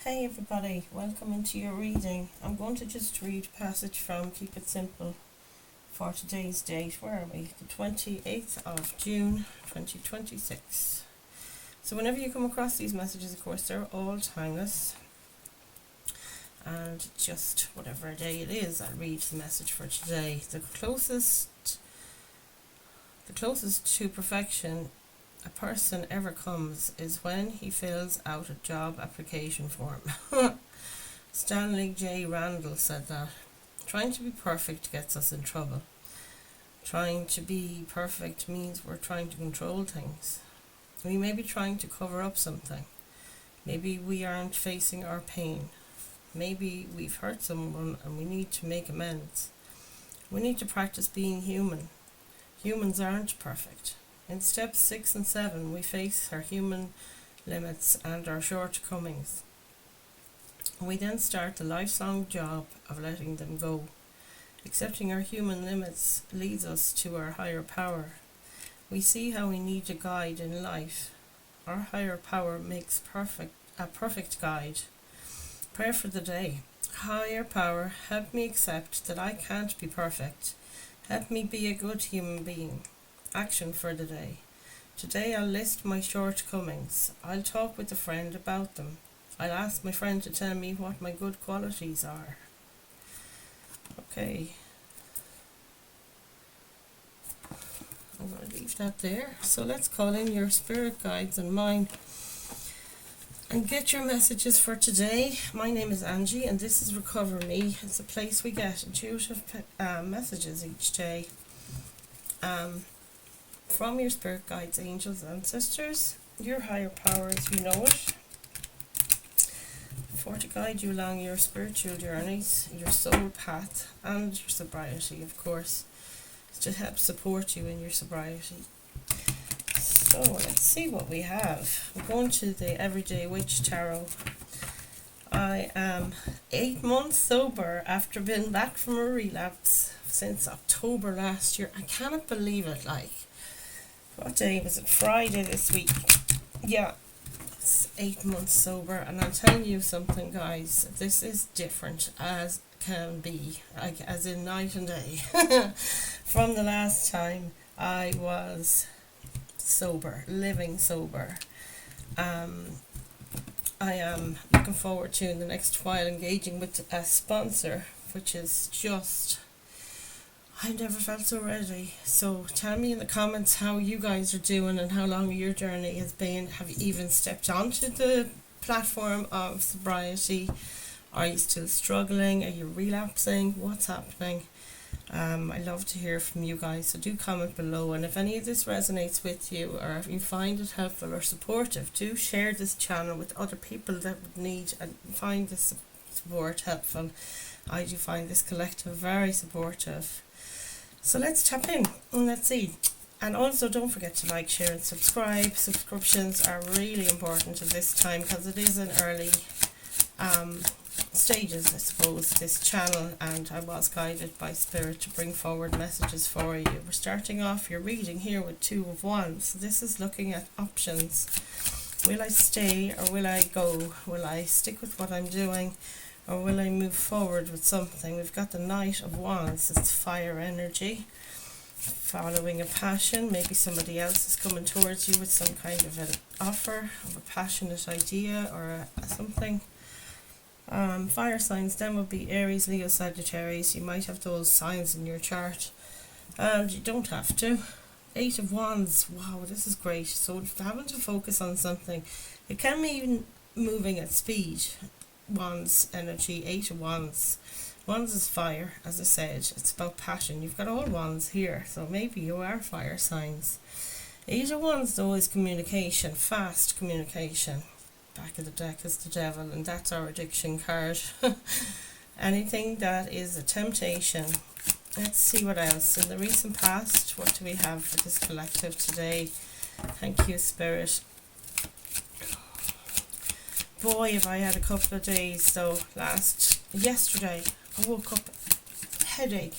Hey everybody, welcome into your reading. I'm going to just read a passage from Keep It Simple for today's date. Where are we? The 28th of June 2026. So whenever you come across these messages, of course, they're all timeless. And just whatever day it is, I'll read the message for today. The closest to perfection a person ever comes is when he fills out a job application form. Stanley J. Randall said that. Trying to be perfect gets us in trouble. Trying to be perfect means we're trying to control things. We may be trying to cover up something. Maybe we aren't facing our pain. Maybe we've hurt someone and we need to make amends. We need to practice being human. Humans aren't perfect. In steps 6 and 7, we face our human limits and our shortcomings. We then start the lifelong job of letting them go. Accepting our human limits leads us to our higher power. We see how we need a guide in life. Our higher power makes a perfect guide. Prayer for the day. Higher power, help me accept that I can't be perfect. Help me be a good human being. Action for the day. Today I'll list my shortcomings. I'll talk with a friend about them. I'll ask my friend to tell me what my good qualities are. Okay. I'm going to leave that there. So let's call in your spirit guides and mine and get your messages for today. My name is Angie and this is Recover Me. It's a place we get intuitive messages each day. From your spirit guides, angels, ancestors, your higher powers, you know it, for to guide you along your spiritual journeys, your soul path, and your sobriety, of course, to help support you in your sobriety. So let's see what we have. We're going to the Everyday Witch Tarot. I am 8 months sober after being back from a relapse since October last year. I cannot believe it, like. What day was it? Friday this week. Yeah, it's 8 months sober, and I'll tell you something, guys. This is different as can be, like as in night and day, from the last time I was sober, living sober. I am looking forward to in the next while engaging with a sponsor, which is just. I never felt so ready. So tell me in the comments how you guys are doing and how long your journey has been. Have you even stepped onto the platform of sobriety? Are you still struggling? Are you relapsing? What's happening? I love to hear from you guys, so do comment below. And if any of this resonates with you, or if you find it helpful or supportive, do share this channel with other people that would need and find this support helpful. I do find this collective very supportive. So let's tap in and let's see. And also don't forget to like, share and subscribe. Subscriptions are really important at this time because it is in early stages, I suppose, this channel, and I was guided by Spirit to bring forward messages for you. We're starting off your reading here with 2 of Wands. So this is looking at options. Will I stay or will I go? Will I stick with what I'm doing? Or will I move forward with something? We've got the Knight of Wands. It's fire energy. Following a passion. Maybe somebody else is coming towards you with some kind of an offer of a passionate idea or something. Fire signs then would be Aries, Leo, Sagittarius. You might have those signs in your chart. And you don't have to. 8 of Wands. Wow, this is great. So having to focus on something. It can be moving at speed. Wands energy, 8 of Wands. Wands is fire, as I said. It's about passion. You've got all Wands here, so maybe you are fire signs. 8 of Wands, though, is communication, fast communication. Back of the deck is the Devil, and that's our addiction card. Anything that is a temptation. Let's see what else. In the recent past, what do we have for this collective today? Thank you, Spirit. Boy, have I had a couple of days though. Yesterday, I woke up, headache,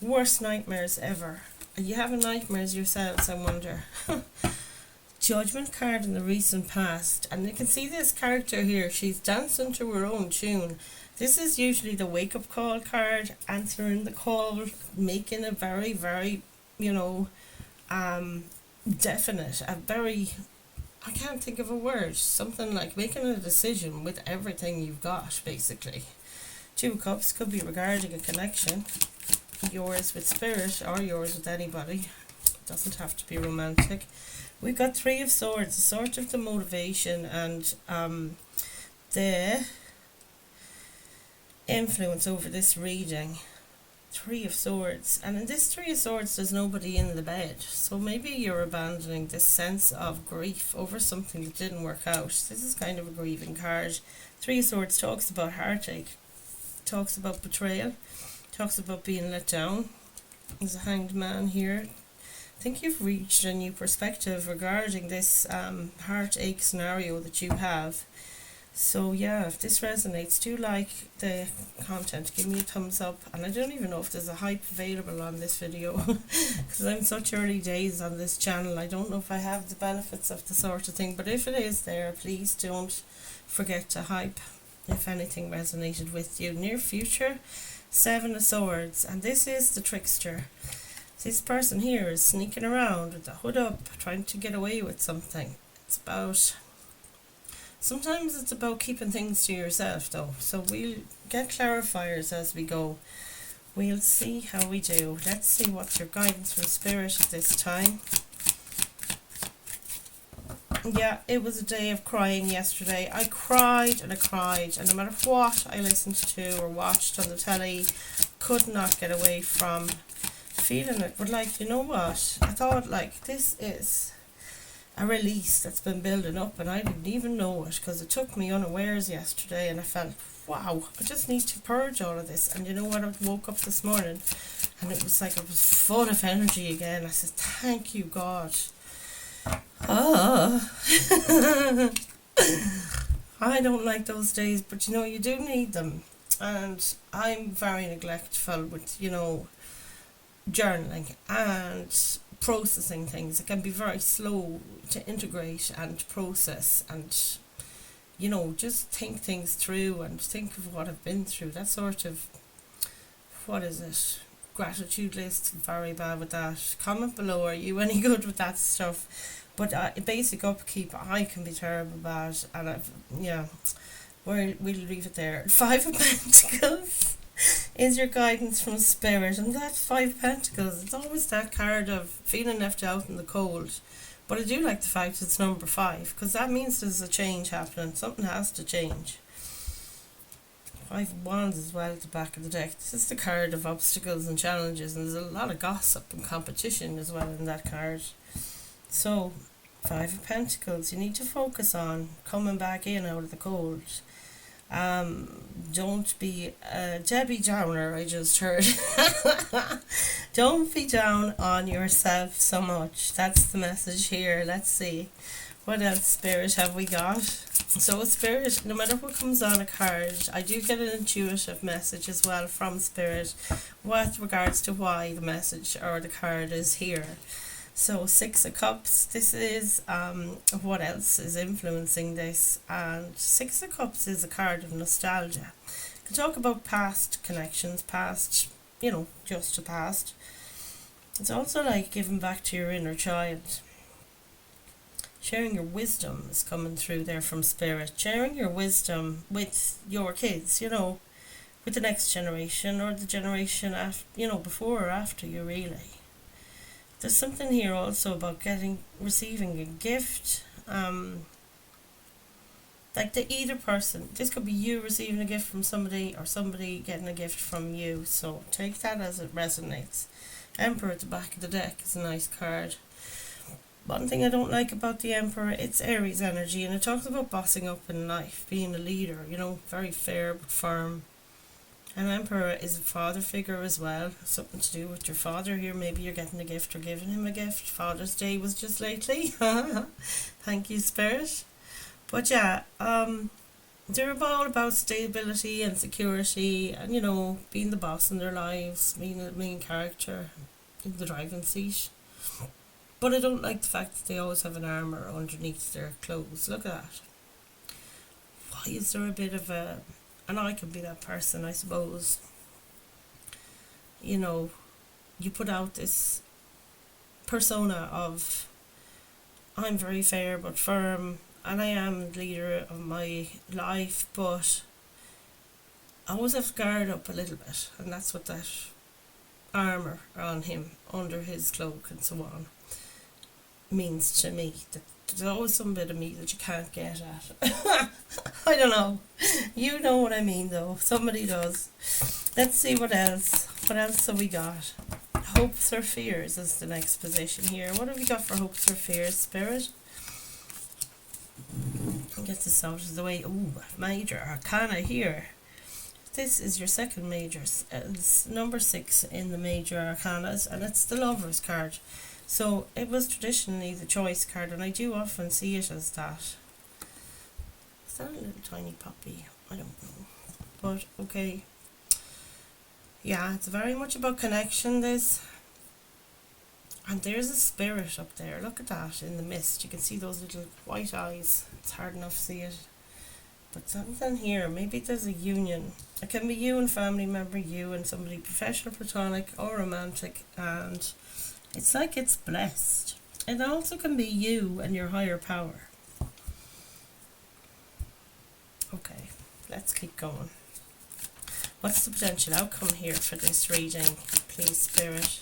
worst nightmares ever. Are you having nightmares yourselves, I wonder? Judgment card in the recent past, and you can see this character here, she's dancing to her own tune. This is usually the wake up call card, answering the call, making a very, very, you know, definite, a very, I can't think of a word, something like making a decision with everything you've got, basically. Two of Cups could be regarding a connection, yours with spirit or yours with anybody. It doesn't have to be romantic. We've got Three of Swords, sort of the motivation and the influence over this reading. Three of Swords, and in this Three of Swords there's nobody in the bed, so maybe you're abandoning this sense of grief over something that didn't work out. This is kind of a grieving card. Three of Swords talks about heartache, talks about betrayal, talks about being let down. There's a Hanged Man here. I think you've reached a new perspective regarding this heartache scenario that you have. So yeah, if this resonates, do like the content, give me a thumbs up. And I don't even know if there's a hype available on this video because I'm such early days on this channel. I don't know if I have the benefits of the sort of thing, but if it is there, please don't forget to hype if anything resonated with you. Near future, Seven of Swords, and this is the trickster. This person here is sneaking around with the hood up, trying to get away with something. Sometimes it's about keeping things to yourself though, so we'll get clarifiers as we go. We'll see how we do. Let's see what's your guidance from spirit at this time. Yeah, it was a day of crying yesterday. I cried, and no matter what I listened to or watched on the telly, could not get away from feeling it. But like, you know what? I thought like this is a release that's been building up, and I didn't even know it because it took me unawares yesterday, and I felt, wow, I just need to purge all of this. And you know what? I woke up this morning and it was like I was full of energy again. I said, thank you, God. I don't like those days, but you know, you do need them. And I'm very neglectful with, you know, journaling and processing things. It can be very slow to integrate and process and, you know, just think things through and think of what I've been through. That sort of, what is it? Gratitude list, very bad with that. Comment below, are you any good with that stuff? But basic upkeep, I can be terrible bad, and we'll leave it there. Five of Pentacles is your guidance from spirit, and that Five of Pentacles, it's always that card of feeling left out in the cold. But I do like the fact it's number 5, because that means there's a change happening. Something has to change. Five of Wands as well at the back of the deck. This is the card of obstacles and challenges, and there's a lot of gossip and competition as well in that card. So, Five of Pentacles, you need to focus on coming back in out of the cold. Don't be a Debbie Downer, I just heard. Don't be down on yourself so much. That's the message here. Let's see. What else, Spirit, have we got? So, Spirit, no matter what comes on a card, I do get an intuitive message as well from Spirit with regards to why the message or the card is here. So, Six of Cups, this is what else is influencing this. And Six of Cups is a card of nostalgia. You can talk about past connections, past, you know, just the past. It's also like giving back to your inner child. Sharing your wisdom is coming through there from Spirit. Sharing your wisdom with your kids, you know, with the next generation or the generation after, you know, before or after you, really. There's something here also about receiving a gift. Like the either person. This could be you receiving a gift from somebody or somebody getting a gift from you. So take that as it resonates. Emperor at the back of the deck is a nice card. One thing I don't like about the Emperor, it's Aries energy, and it talks about bossing up in life, being a leader, you know, very fair but firm. And Emperor is a father figure as well, something to do with your father here. Maybe you're getting a gift or giving him a gift. Father's Day was just lately. Thank you, Spirit. But yeah, they're all about stability and security and, you know, being the boss in their lives, being the main character in the driving seat. But I don't like the fact that they always have an armour underneath their clothes. Look at that. Why is there a bit of a... And I can be that person, I suppose. You know, you put out this persona of, I'm very fair but firm, and I am the leader of my life, but I always have to guard up a little bit, and that's what that armour on him, under his cloak and so on, means to me. That there's always some bit of me that you can't get at. I don't know. You know what I mean, though. Somebody does. Let's see what else. What else have we got? Hopes or fears is the next position here. What have we got for hopes or fears, Spirit? I'll get this out of the way. Ooh, major arcana here. This is your second major. It's number 6 in the major arcanas, and it's the Lover's card. So it was traditionally the choice card, and I do often see it as that. Is that a little tiny puppy? I don't know. But okay. Yeah, it's very much about connection, this. And there's a spirit up there. Look at that in the mist. You can see those little white eyes. It's hard enough to see it. But something here, maybe there's a union. It can be you and family member, you and somebody professional, platonic or romantic, and it's like it's blessed. It also can be you and your higher power. Okay, let's keep going. What's the potential outcome here for this reading? Please, Spirit,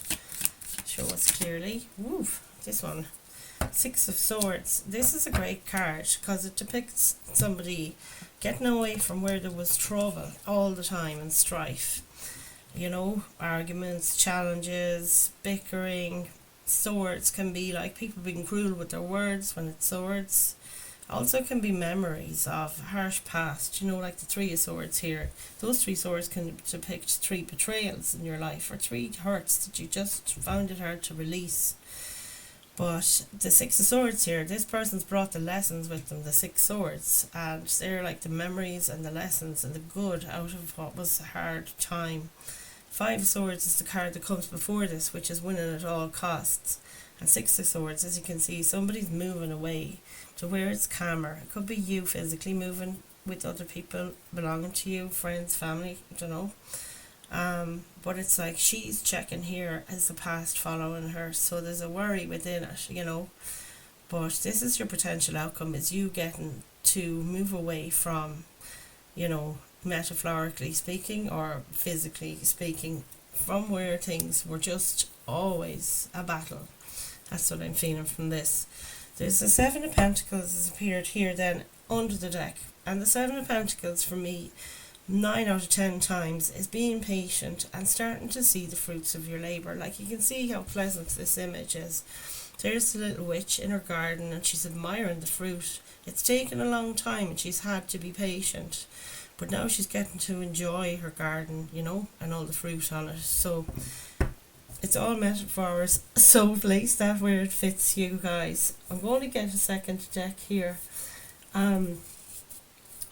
show us clearly. Woo, this one. 6 of Swords. This is a great card because it depicts somebody getting away from where there was trouble all the time and strife. You know, arguments, challenges, bickering. Swords can be like people being cruel with their words when it's swords. Also can be memories of harsh past, you know, like the 3 of Swords here. Those 3 swords can depict 3 betrayals in your life or 3 hurts that you just found it hard to release. But the 6 of Swords here, this person's brought the lessons with them, the 6 swords, and they're like the memories and the lessons and the good out of what was a hard time. 5 of Swords is the card that comes before this, which is winning at all costs. And 6 of Swords, as you can see, somebody's moving away to where it's calmer. It could be you physically moving with other people belonging to you, friends, family, I don't know. But it's like she's checking here as the past following her, so there's a worry within it, you know. But this is your potential outcome, is you getting to move away from, you know, metaphorically speaking or physically speaking, from where things were just always a battle. That's what I'm feeling from this. There's the 7 of Pentacles has appeared here then under the deck, and the 7 of Pentacles for me 9 out of 10 times is being patient and starting to see the fruits of your labour. Like, you can see how pleasant this image is. There's the little witch in her garden and she's admiring the fruit. It's taken a long time and she's had to be patient, but now she's getting to enjoy her garden, you know, and all the fruit on it. So it's all metaphors, so place that where it fits you guys. I'm going to get a second deck here.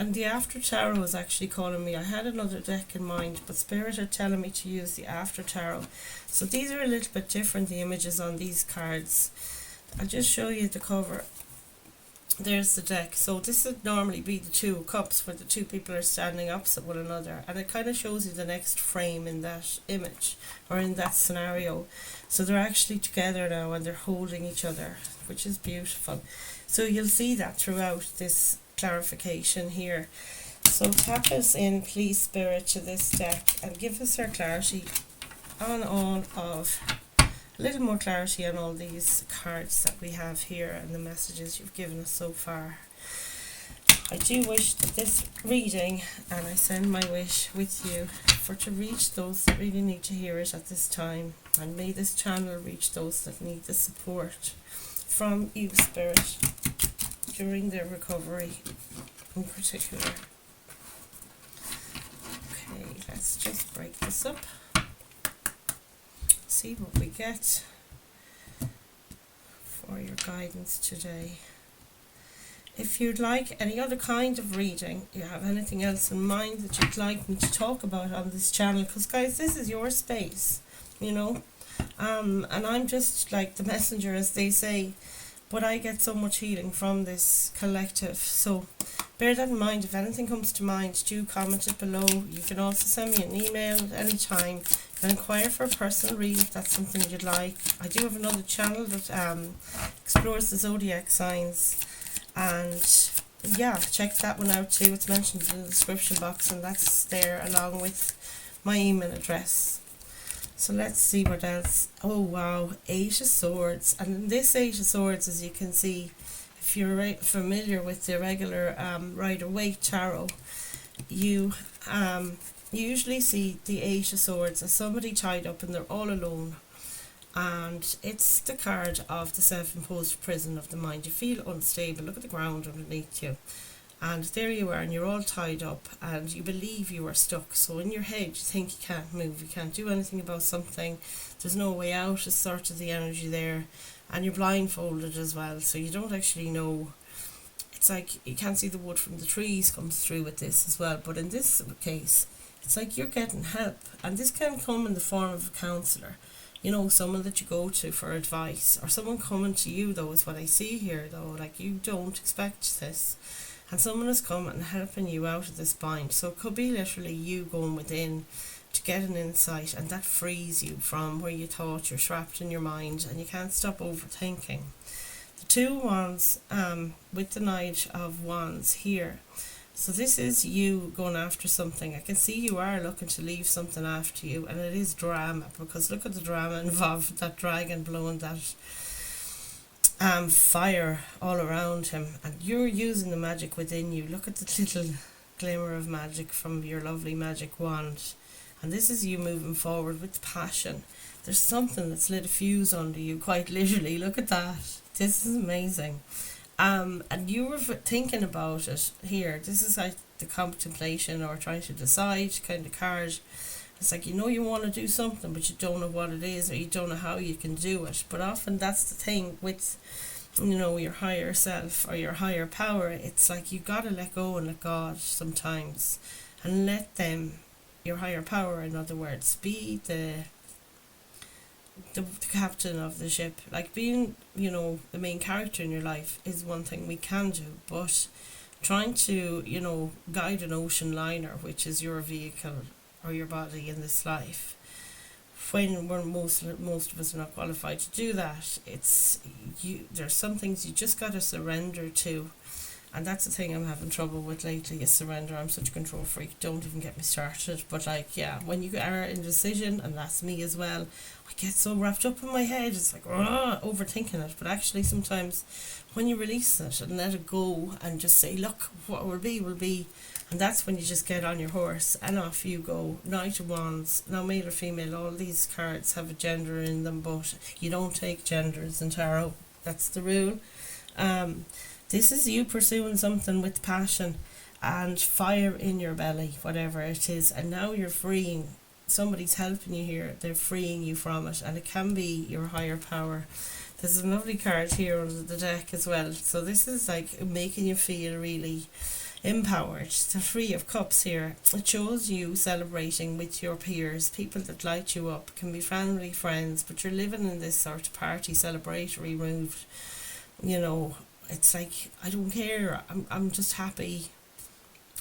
And the After Tarot was actually calling me. I had another deck in mind, but Spirit are telling me to use the After Tarot. So these are a little bit different, the images on these cards. I'll just show you the cover. There's the deck. So this would normally be the 2 of Cups, where the 2 people are standing opposite one another. And it kind of shows you the next frame in that image, or in that scenario. So they're actually together now and they're holding each other, which is beautiful. So you'll see that throughout this clarification here. So tap us in, please, Spirit, to this deck and give us our clarity on all of, a little more clarity on all these cards that we have here and the messages you've given us so far. I do wish that this reading, and I send my wish with you, for to reach those that really need to hear it at this time, and may this channel reach those that need the support from you, Spirit, during their recovery in particular. Okay, let's just break this up, see what we get for your guidance today. If you'd like any other kind of reading, you have anything else in mind that you'd like me to talk about on this channel, because guys, this is your space, you know. And I'm just like the messenger, as they say, but I get so much healing from this collective. So bear that in mind. If anything comes to mind, do comment it below. You can also send me an email at any time and inquire for a personal read if that's something you'd like. I do have another channel that explores the zodiac signs, and yeah, check that one out too. It's mentioned in the description box, and that's there along with my email address. So let's see what else. Oh wow, 8 of Swords. And in this 8 of Swords, as you can see, if you're familiar with the regular Rider-Waite tarot, you usually see the 8 of Swords as somebody tied up and they're all alone. And it's the card of the self-imposed prison of the mind. You feel unstable. Look at the ground underneath you. And there you are, and you're all tied up, and you believe you are stuck. So in your head, you think you can't move, you can't do anything about something. There's no way out, is sort of the energy there. And you're blindfolded as well, so you don't actually know. It's like you can't see the wood from the trees comes through with this as well. But in this case, it's like you're getting help. And this can come in the form of a counsellor. You know, someone that you go to for advice. Or someone coming to you, though, is what I see here, though. Like, you don't expect this. And someone is coming and helping you out of this bind. So it could be literally you going within to get an insight, and that frees you from where you thought you're trapped in your mind and you can't stop overthinking. The 2 Wands with the Knight of Wands here. So this is you going after something. I can see you are looking to leave something after you, and it is drama, because look at the drama involved with that dragon blowing that fire all around him, and you're using the magic within you. Look at the little glimmer of magic from your lovely magic wand, and this is you moving forward with passion. There's something that's lit a fuse under you, quite literally. Look at that. This is amazing. And you were thinking about it here. This is like the contemplation or trying to decide kind of card. It's like, you know, you want to do something, but you don't know what it is, or you don't know how you can do it. But often that's the thing with, you know, your higher self or your higher power. It's like you got to let go and let God sometimes, and let them, your higher power, in other words, be the captain of the ship. Like, being, you know, the main character in your life is one thing we can do, but trying to, you know, guide an ocean liner, which is your vehicle or your body in this life, when we're most of us are not qualified to do that, it's you. There's some things you just got to surrender to, and that's the thing I'm having trouble with lately, is surrender. I'm such a control freak, don't even get me started. But like, yeah, when you are in decision, and that's me as well, I get so wrapped up in my head, it's like overthinking it. But actually sometimes when you release it and let it go and just say, look, what will be, and that's when you just get on your horse and off you go. Knight of Wands, now male or female, all these cards have a gender in them, but you don't take genders in tarot. That's the rule. This is you pursuing something with passion and fire in your belly, whatever it is, and now you're freeing. Somebody's helping you here, they're freeing you from it, and it can be your higher power. There's a lovely card here under the deck as well, so this is like making you feel really empowered. The 3 of Cups here, it shows you celebrating with your peers, people that light you up. Can be family, friends, but you're living in this sort of party celebratory mood. You know, it's like, I don't care, I'm just happy.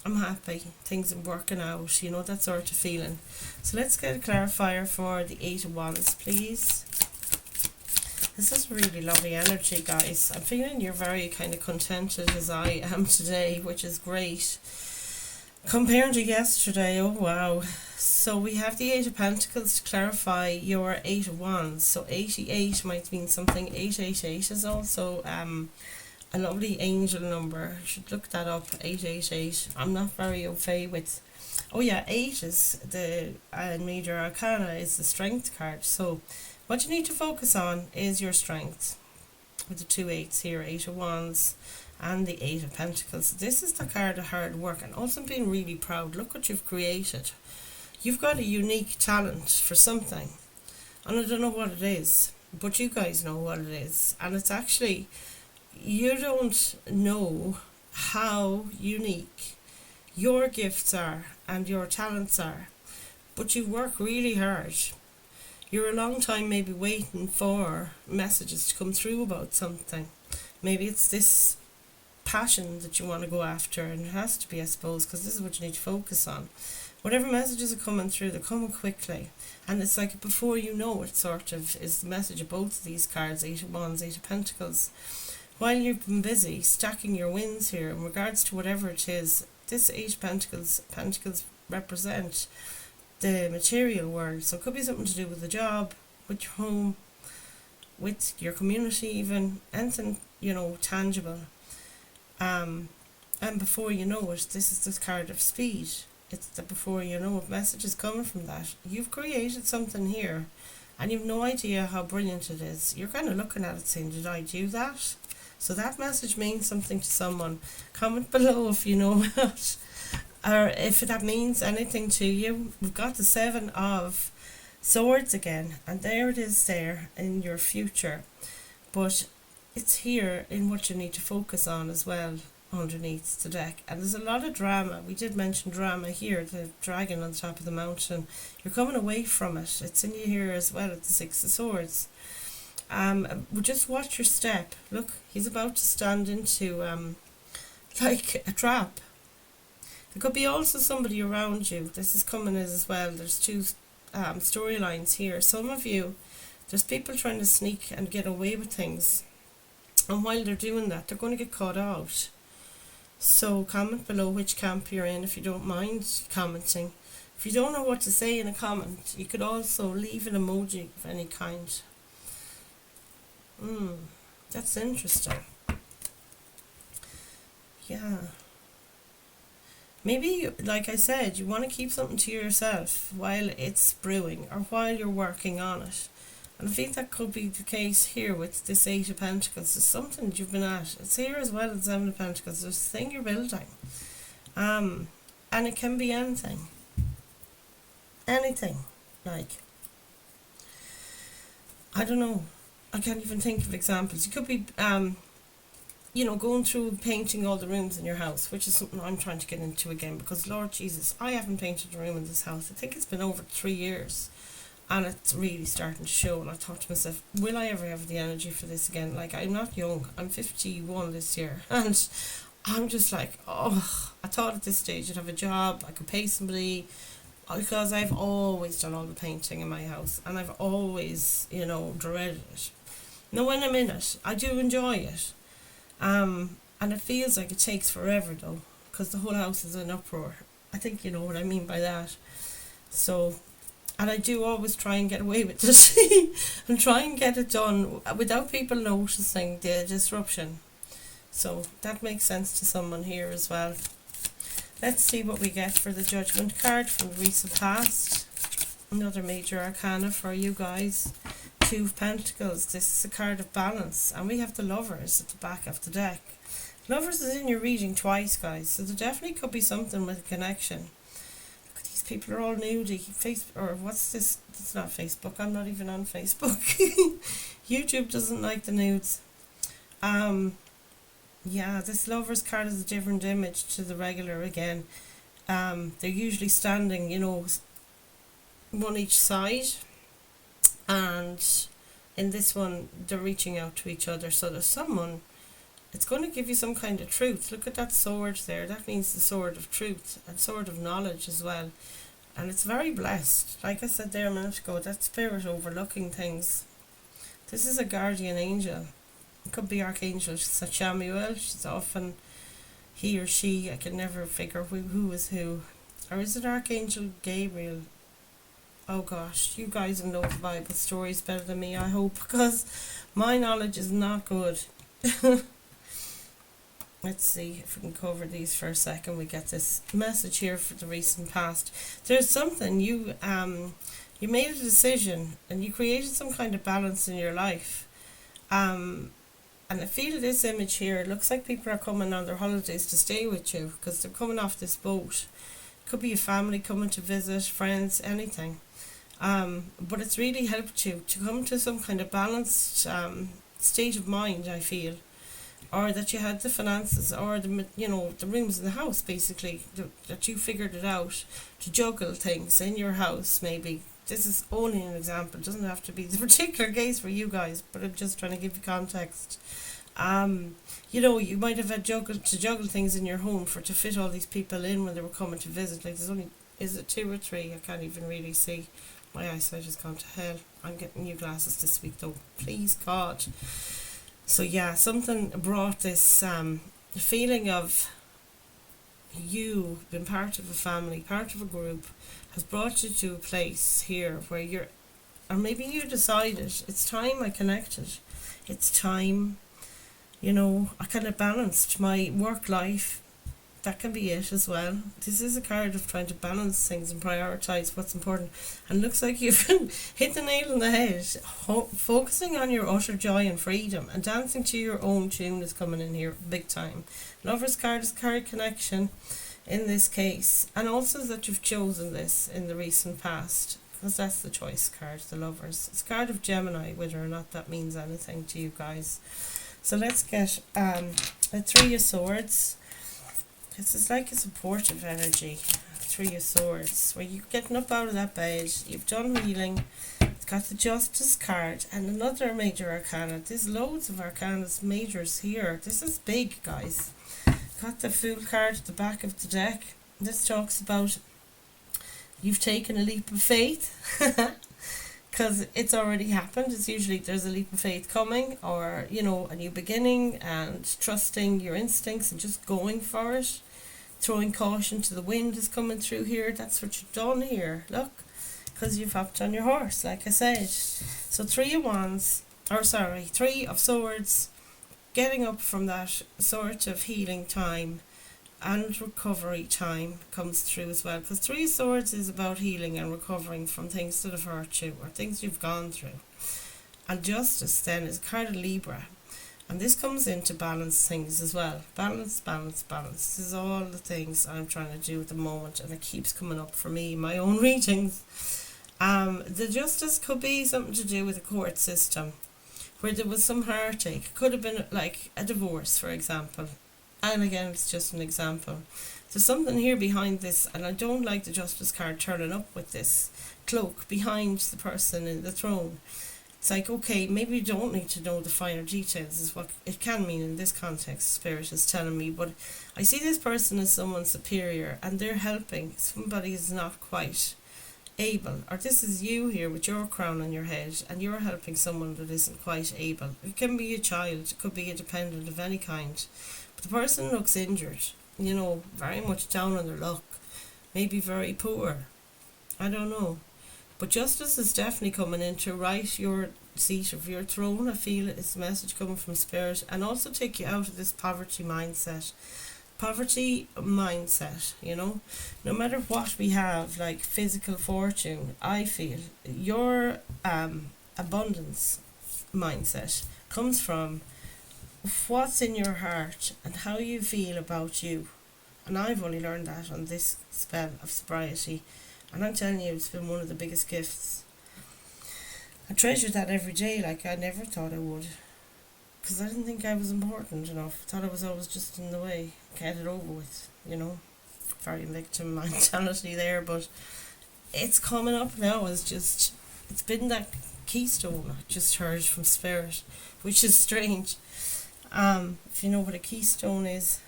I'm happy, things are working out, you know, that sort of feeling. So let's get a clarifier for the 8 of Wands, please. This is really lovely energy, guys. I'm feeling you're very kind of contented as I am today, which is great. Compared to yesterday, oh wow. So we have the 8 of Pentacles to clarify your 8 of Wands. So 88 might mean something. 888 is also a lovely angel number. I should look that up. 888. I'm not very au fait with. Oh yeah, 8 is the major arcana, is the strength card. So what you need to focus on is your strength. With the 2 8s here, 8 of Wands and the 8 of Pentacles. This is the card of hard work and also being really proud. Look what you've created. You've got a unique talent for something. And I don't know what it is, but you guys know what it is. And it's actually, you don't know how unique your gifts are and your talents are, but you work really hard. You're a long time maybe waiting for messages to come through about something. Maybe it's this passion that you want to go after, and it has to be, I suppose, because this is what you need to focus on. Whatever messages are coming through, they're coming quickly, and it's like before you know it, sort of is the message of both of these cards, 8 of Wands, 8 of Pentacles. While you've been busy stacking your wins here in regards to whatever it is, this 8 of Pentacles represent the material world, so it could be something to do with the job, with your home, with your community, even anything, tangible. And before you know it, this is this card of speed. It's that before you know it, messages coming from that. You've created something here, and you've no idea how brilliant it is. You're kind of looking at it saying, did I do that? So that message means something to someone. Comment below if you know it, or if that means anything to you. We've got the 7 of Swords again, and there it is there in your future. But it's here in what you need to focus on as well underneath the deck. And there's a lot of drama. We did mention drama here, the dragon on the top of the mountain. You're coming away from it. It's in you here as well at the 6 of Swords. Just watch your step. Look, he's about to stand into like a trap. There could be also somebody around you. This is coming as well. There's 2 storylines here. Some of you, there's people trying to sneak and get away with things, and while they're doing that, they're going to get caught out. So comment below which camp you're in if you don't mind commenting. If you don't know what to say in a comment, you could also leave an emoji of any kind. That's interesting. Yeah. Maybe, like I said, you want to keep something to yourself while it's brewing or while you're working on it. And I think that could be the case here with this 8 of Pentacles. There's something you've been at. It's here as well as 7 of Pentacles. There's a thing you're building. And it can be anything. Anything. Like, I don't know. I can't even think of examples. You could be, going through painting all the rooms in your house, which is something I'm trying to get into again, because Lord Jesus, I haven't painted a room in this house. I think it's been over 3 years, and it's really starting to show. And I thought to myself, will I ever have the energy for this again? Like, I'm not young. I'm 51 this year, and I'm just like, oh, I thought at this stage I'd have a job, I could pay somebody, because I've always done all the painting in my house, and I've always, dreaded it. Now when I'm in it, I do enjoy it. And it feels like it takes forever though, because the whole house is in uproar. I think you know what I mean by that. So, and I do always try and get away with it and try and get it done without people noticing the disruption. So that makes sense to someone here as well. Let's see what we get for the Judgment card from the recent past. Another major arcana for you guys. 2 of Pentacles. This is a card of balance, and we have the Lovers at the back of the deck. Lovers is in your reading twice, guys, so there definitely could be something with a connection. Look, these people are all nudie. What's this? It's not Facebook. I'm not even on Facebook. YouTube doesn't like the nudes. Yeah, this Lovers card is a different image to the regular again. They're usually standing, one each side. And in this one, they're reaching out to each other. So there's someone, it's going to give you some kind of truth. Look at that sword there. That means the sword of truth and sword of knowledge as well. And it's very blessed. Like I said there a minute ago, that spirit overlooking things. This is a guardian angel. It could be Archangel Samuel. She's often he or she. I can never figure who is who. Or is it Archangel Gabriel? Oh gosh, you guys know the Bible stories better than me, I hope, because my knowledge is not good. Let's see if we can cover these for a second. We get this message here for the recent past. There's something you made a decision and you created some kind of balance in your life. And I feel this image here, it looks like people are coming on their holidays to stay with you because they're coming off this boat. Could be a family coming to visit, friends, anything. But it's really helped you to come to some kind of balanced state of mind, I feel, or that you had the finances or the rooms in the house, basically, that you figured it out to juggle things in your house, maybe this is only an example. It doesn't have to be the particular case for you guys, but I'm just trying to give you context. You might have had to juggle things in your home to fit all these people in when they were coming to visit. Like, there's only, is it 2 or 3? I can't even really see. My eyesight has gone to hell. I'm getting new glasses this week though. Please God. So yeah, something brought this feeling of you being part of a family, part of a group, has brought you to a place here where or maybe you decided, it's time I connected. It's time, I kind of balanced my work life. That can be it as well. This is a card of trying to balance things and prioritise what's important. And looks like you've hit the nail on the head. Focusing on your utter joy and freedom and dancing to your own tune is coming in here big time. Lover's card is card connection in this case. And also that you've chosen this in the recent past. Because that's the choice card, the Lovers. It's a card of Gemini, whether or not that means anything to you guys. So let's get a 3 of Swords. This is like a supportive energy. 3 of Swords, where you're getting up out of that bed, you've done healing. It's got the Justice card and another major arcana. There's loads of arcanas, majors here. This is big, guys. Got the Fool card at the back of the deck. This talks about you've taken a leap of faith. Because it's already happened. It's usually there's a leap of faith coming, or a new beginning, and trusting your instincts and just going for it. Throwing caution to the wind is coming through here. That's what you've done here. Look, because you've hopped on your horse, like I said. So 3 of Wands, 3 of Swords, getting up from that sort of healing time and recovery time comes through as well, because 3 of Swords is about healing and recovering from things that have hurt you or things you've gone through. And Justice then is a card of Libra, and this comes in to balance things as well. Balance. This is all the things I'm trying to do at the moment, and it keeps coming up for me in my own readings. The Justice could be something to do with the court system, where there was some heartache. It could have been like a divorce, for example. And again, it's just an example. There's something here behind this, and I don't like the Justice card turning up with this cloak behind the person in the throne. It's like, okay, maybe you don't need to know the finer details, is what it can mean in this context, Spirit is telling me. But I see this person as someone superior, and they're helping somebody who's not quite able. Or this is you here with your crown on your head, and you're helping someone that isn't quite able. It can be a child, it could be a dependent of any kind. But the person looks injured, very much down on their luck, maybe very poor. I don't know. But Justice is definitely coming in to right your seat of your throne. I feel it's a message coming from Spirit, and also take you out of this poverty mindset. No matter what we have, like physical fortune, I feel your abundance mindset comes from what's in your heart and how you feel about you. And I've only learned that on this spell of sobriety, and I'm telling you, it's been one of the biggest gifts. I treasure that every day, like I never thought I would, because I didn't think I was important enough. I thought I was always just in the way, get it over with, very victim mentality there. But it's coming up now. It's been that keystone I just heard from Spirit, which is strange. If you know what a keystone is,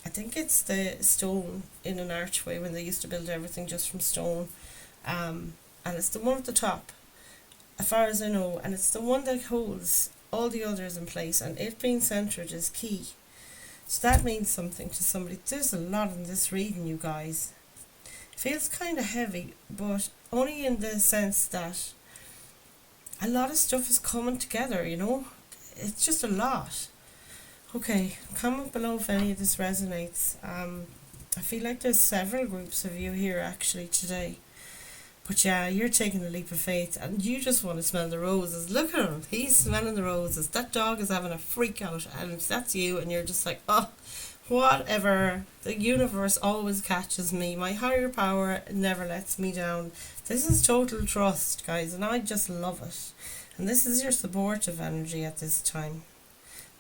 I think it's the stone in an archway when they used to build everything just from stone, and it's the one at the top, as far as I know, and it's the one that holds all the others in place, and it being centered is key. So that means something to somebody. There's a lot in this reading, you guys. It feels kind of heavy, but only in the sense that a lot of stuff is coming together, It's just a lot. Okay, comment below if any of this resonates. I feel like there's several groups of you here actually today. But yeah, you're taking a leap of faith, and you just want to smell the roses. Look at him, he's smelling the roses. That dog is having a freak out, and that's you, and you're just like, oh, whatever. The universe always catches me. My higher power never lets me down. This is total trust, guys, and I just love it. And this is your supportive energy at this time.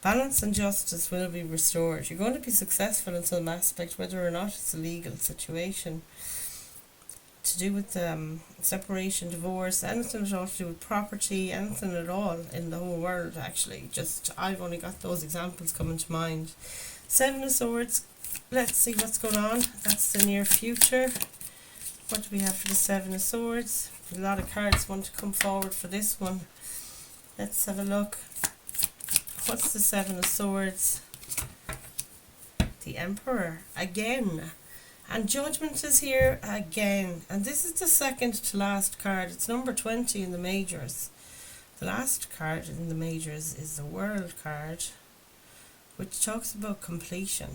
Balance and justice will be restored. You're going to be successful in some aspect, whether or not it's a legal situation. to do with separation, divorce, anything at all to do with property, anything at all in the whole world, actually. Just, I've only got those examples coming to mind. Seven of Swords, let's see what's going on. That's the near future. What do we have for the Seven of Swords? A lot of cards want to come forward for this one. Let's have a look. What's the Seven of Swords? The Emperor, again. And Judgment is here again. And this is the second to last card. It's number 20 in the majors. The last card in the majors is the World card, which talks about completion.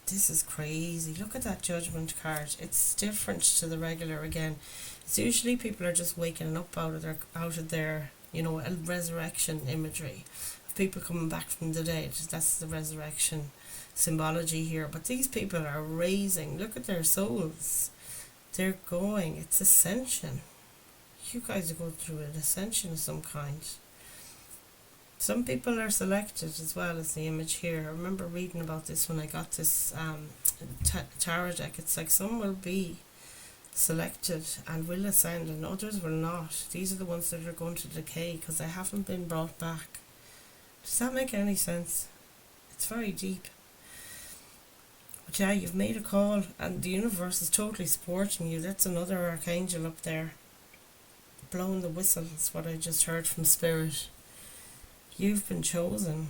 This is crazy. Look at that Judgment card. It's different to the regular again. It's usually people are just waking up out of their you know, a resurrection imagery of people coming back from the dead. That's the resurrection symbology here. But these people are raising. Look at their souls. They're going. It's ascension. You guys are going through an ascension of some kind. Some people are selected as well as the image here. I remember reading about this when I got this tarot deck. It's like some will be selected and will ascend and others will not. These are the ones that are going to decay because they haven't been brought back. Does that make any sense? It's very deep. But yeah, you've made a call and the universe is totally supporting you. That's another archangel up there blowing the whistle. That's what I just heard from Spirit. You've been chosen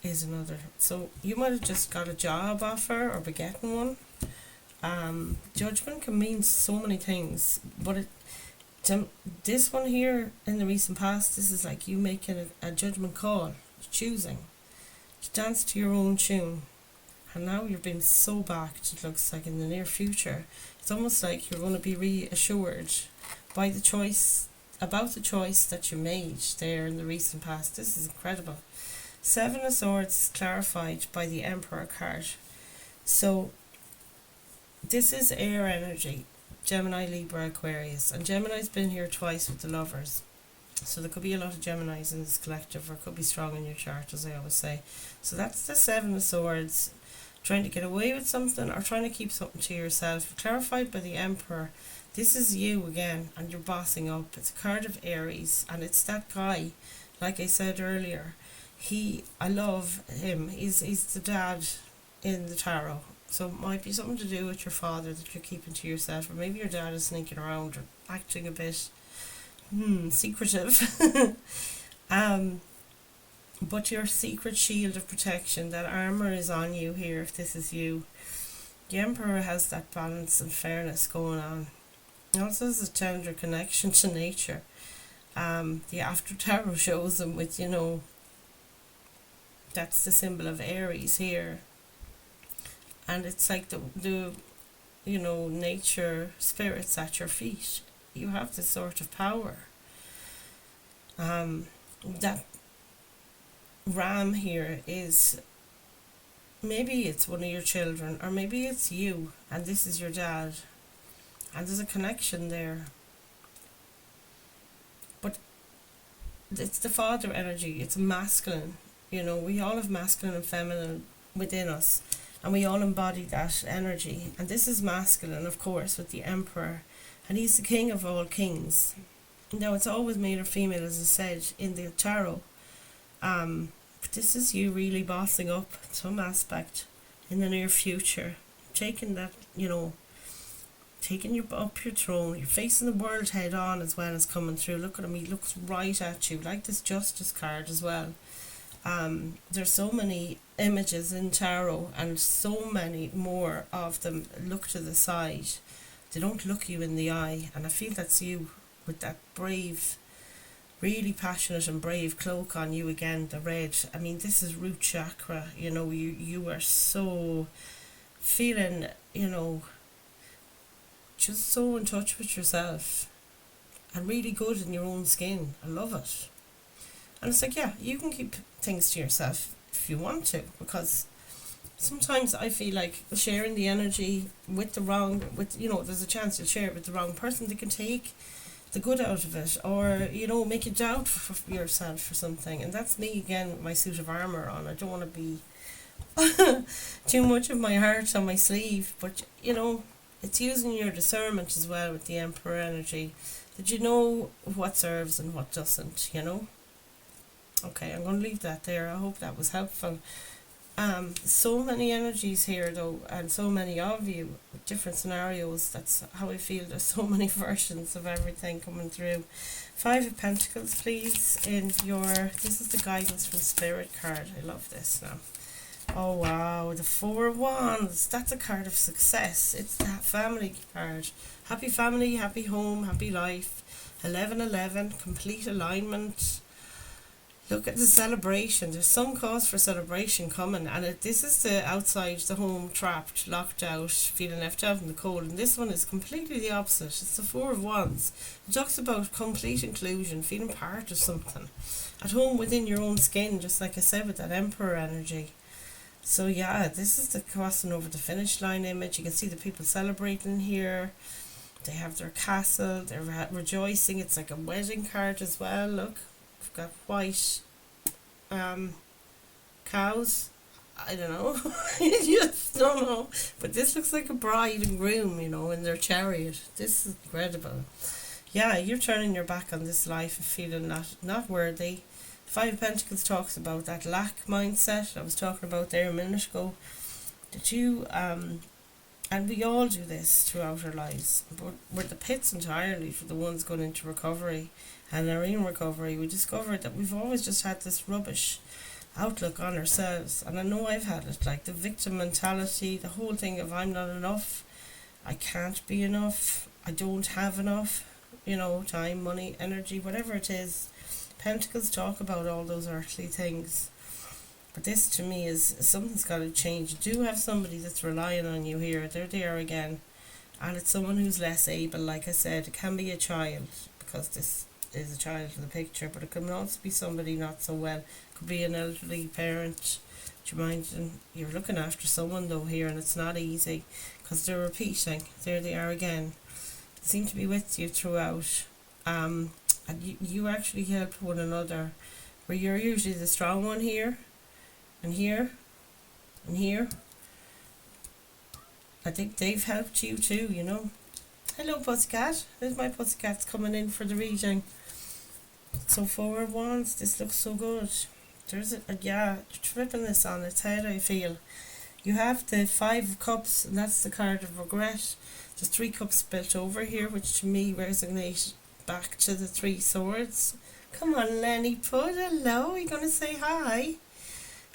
is another. So you might have just got a job offer or be getting one. Judgment can mean so many things, but this one here in the recent past, this is like you making a judgment call, choosing to dance to your own tune, and now you're being so backed. It looks like in the near future, it's almost like you're going to be reassured by the choice, about the choice that you made there in the recent past. This is incredible. Seven of Swords clarified by the Emperor card. So this is air energy, Gemini, Libra, Aquarius, and Gemini's been here twice with the Lovers. So there could be a lot of Geminis in this collective, or it could be strong in your chart, as I always say. So that's the Seven of Swords, trying to get away with something or trying to keep something to yourself. Clarified by the Emperor, this is you again, and you're bossing up. It's a card of Aries, and it's that guy, like I said earlier. I love him. He's the dad in the tarot. So it might be something to do with your father that you're keeping to yourself, or maybe your dad is sneaking around or acting a bit secretive. But your secret shield of protection, that armour is on you here if this is you. The Emperor has that balance and fairness going on. He also has a tender connection to nature. The After Tarot shows him with, that's the symbol of Aries here. And it's like the nature spirits at your feet. You have this sort of power. That ram here is, maybe it's one of your children, or maybe it's you, and this is your dad. And there's a connection there. But it's the father energy. It's masculine. We all have masculine and feminine within us. And we all embody that energy. And this is masculine, of course, with the Emperor. And he's the king of all kings. Now, it's always male or female, as I said, in the tarot. But this is you really bossing up some aspect in the near future. Taking that, taking you up your throne. You're facing the world head on as well as coming through. Look at him. He looks right at you. Like this Justice card as well. There's so many images in tarot, and so many more of them look to the side. They don't look you in the eye, and I feel that's you with that brave, really passionate and brave cloak on you again, the red. I mean, this is root chakra. You are so feeling, just so in touch with yourself and really good in your own skin. I love it. And it's like, yeah, you can keep things to yourself if you want to, because sometimes I feel like sharing the energy with there's a chance you'll share it with the wrong person. They can take the good out of it, or make you doubt for yourself for something. And that's me again with my suit of armour on. I don't want to be too much of my heart on my sleeve, but it's using your discernment as well with the Emperor energy, that you know what serves and what doesn't, you know. Okay, I'm going to leave that there. I hope that was helpful. So many energies here though, and so many of you, different scenarios. That's how I feel. There's so many versions of everything coming through. Five of Pentacles, please, in your, this is the guidance from Spirit card. I love this now. Oh wow, the Four of Wands. That's a card of success. It's that family card. Happy family, happy home, happy life. 1111, complete alignment. Look at the celebration. There's some cause for celebration coming, and this is the outside the home, trapped, locked out, feeling left out in the cold. And this one is completely the opposite. It's the Four of Wands. It talks about complete inclusion, feeling part of something, at home within your own skin, just like I said with that Emperor energy. So yeah, this is the crossing over the finish line image. You can see the people celebrating here. They have their castle. They're rejoicing. It's like a wedding card as well. Look. Got white cows. I don't know. You just don't know. But this looks like a bride and groom, you know, in their chariot. This is incredible. Yeah, you're turning your back on this life and feeling not worthy. Five of Pentacles talks about that lack mindset I was talking about there a minute ago. That you and we all do this throughout our lives. But we're the pits entirely for the ones going into recovery. And are in recovery, we discovered that we've always just had this rubbish outlook on ourselves. And I know I've had it, like the victim mentality, the whole thing of I'm not enough, I can't be enough, I don't have enough, you know, time, money, energy, whatever it is. Pentacles talk about all those earthly things. But this to me is something's got to change. You do have somebody that's relying on you here. They're there again. And it's someone who's less able, like I said. It can be a child, because this is a child in the picture, but it can also be somebody not so well. It could be an elderly parent. Do you mind? And you're looking after someone though here, and it's not easy because they're repeating. There they are again. They seem to be with you throughout, and you actually help one another. Where you're usually the strong one here, and here, and here. I think they've helped you too. You know. Hello, Pussycat. There's my Pussycats coming in for the reading. So Four of Wands, this looks so good. There's yeah, flipping this on its head, I feel. You have the Five of Cups, and that's the card of regret. There's three cups built over here, which to me resonate back to the Three Swords. Come on, Lenny Pud, hello, you're going to say hi.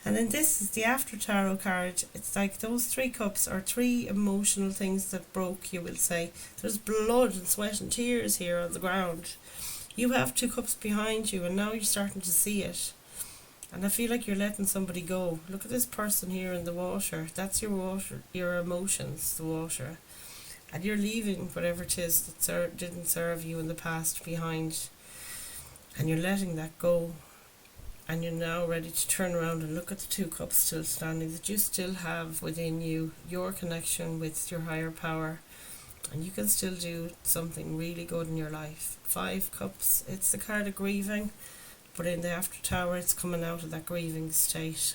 And then this is the After Tarot card. It's like those three cups are three emotional things that broke, you will say. There's blood and sweat and tears here on the ground. You have two cups behind you, and now you're starting to see it. And I feel like you're letting somebody go. Look at this person here in the water. That's your water, your emotions, the water. And you're leaving whatever it is that didn't serve you in the past behind. And you're letting that go. And you're now ready to turn around and look at the two cups still standing, that you still have within you your connection with your higher power. And you can still do something really good in your life. Five cups, it's the card of grieving, but in the After Tower it's coming out of that grieving state.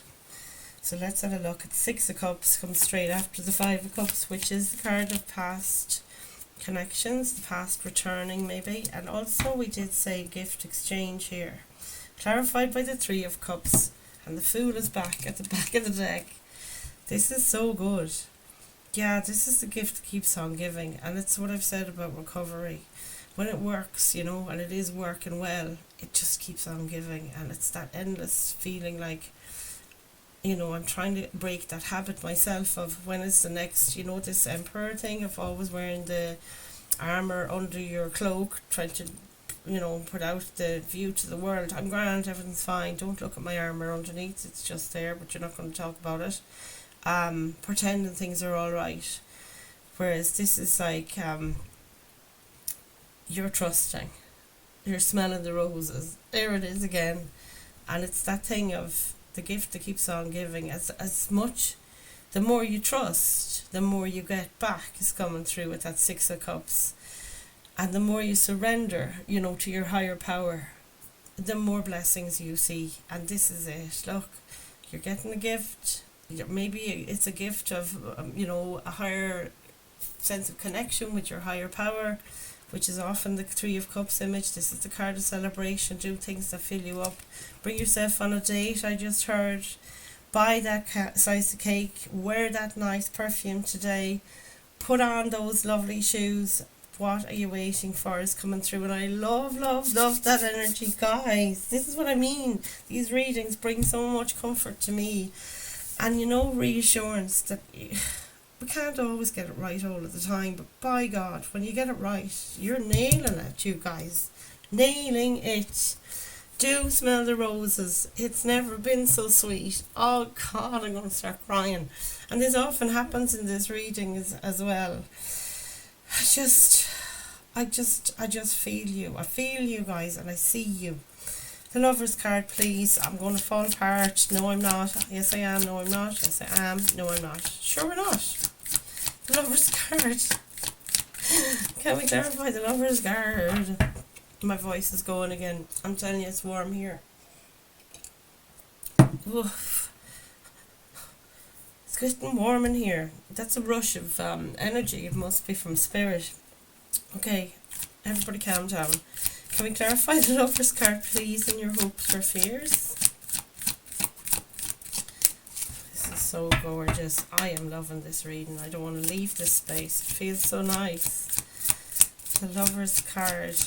So let's have a look at Six of Cups, comes straight after the Five of Cups, which is the card of past connections, the past returning maybe. And also we did say gift exchange here, clarified by the Three of Cups, and the Fool is back at the back of the deck. This is so good. Yeah, this is the gift that keeps on giving, and it's what I've said about recovery. When it works, you know, and it is working well, it just keeps on giving, and it's that endless feeling like, you know, I'm trying to break that habit myself of when is the next, you know, this Emperor thing of always wearing the armour under your cloak, trying to, you know, put out the view to the world. I'm grand, everything's fine, don't look at my armour underneath, it's just there, but you're not going to talk about it. Pretending things are alright. Whereas this is like, you're trusting, you're smelling the roses. There it is again. And it's that thing of the gift that keeps on giving. As much, the more you trust, the more you get back is coming through with that Six of Cups. And the more you surrender, you know, to your higher power, the more blessings you see. And this is it. Look, you're getting a gift. Maybe it's a gift of, you know, a higher sense of connection with your higher power, which is often the Three of Cups image. This is the card of celebration. Do things that fill you up. Bring yourself on a date, I just heard. Buy that slice of cake. Wear that nice perfume today. Put on those lovely shoes. What are you waiting for is coming through. And I love that energy, guys. This is what I mean. These readings bring so much comfort to me. And reassurance that we can't always get it right all of the time, but by God, when you get it right, you're nailing it, you guys. Nailing it. Do smell the roses. It's never been so sweet. Oh God, I'm going to start crying. And this often happens in this reading as well. I just feel you. I feel you guys, and I see you. The Lover's card, please. I'm going to fall apart. No, I'm not. Yes, I am. No, I'm not. Yes, I am. No, I'm not. Sure, we're not. The Lover's card. Can we clarify the Lover's card? My voice is going again. I'm telling you, it's warm here. Oof. It's getting warm in here. That's a rush of energy. It must be from spirit. Okay, everybody calm down. Can we clarify the Lover's card, please, in your hopes or fears? This is so gorgeous. I am loving this reading. I don't want to leave this space. It feels so nice. The Lover's card.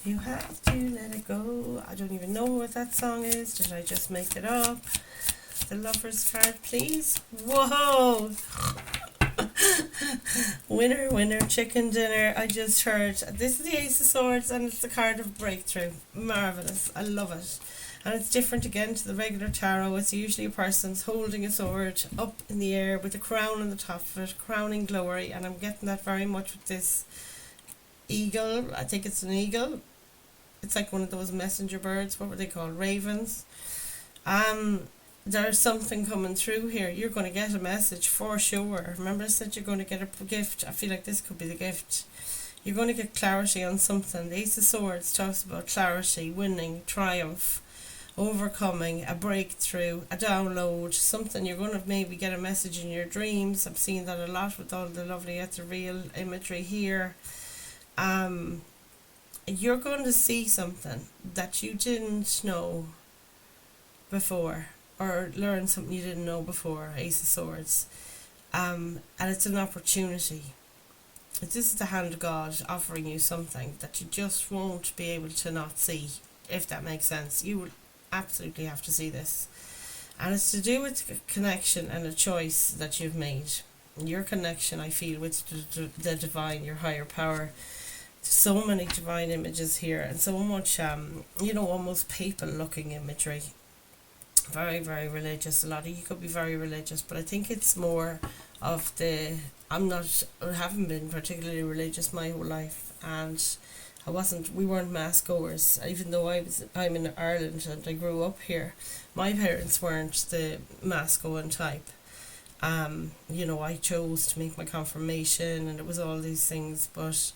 You have to let it go. I don't even know what that song is. Did I just make it up? The Lover's card, please. Whoa! Winner, chicken dinner. I just heard. This is the Ace of Swords, and it's the card of breakthrough. Marvellous. I love it. And it's different again to the regular tarot. It's usually a person's holding a sword up in the air with a crown on the top of it, crowning glory. And I'm getting that very much with this eagle. I think it's an eagle. It's like one of those messenger birds. What were they called? Ravens. There's something coming through here. You're going to get a message for sure. Remember I said you're going to get a gift? I feel like this could be the gift. You're going to get clarity on something. The Ace of Swords talks about clarity, winning, triumph, overcoming, a breakthrough, a download, something. You're going to maybe get a message in your dreams. I'm seeing that a lot with all the lovely ethereal imagery here. You're going to see something that you didn't know before, or learn something you didn't know before. Ace of Swords. And it's an opportunity. This is the hand of God offering you something that you just won't be able to not see, if that makes sense. You will absolutely have to see this. And it's to do with a connection and a choice that you've made. Your connection, I feel, with the divine, your higher power. So many divine images here, and so much, almost papal looking imagery. Very, very religious. A lot of you could be very religious, but I think it's more of I haven't been particularly religious my whole life, and we weren't mass goers, even though I'm in Ireland and I grew up here. My parents weren't the mass going type. I chose to make my confirmation, and it was all these things, but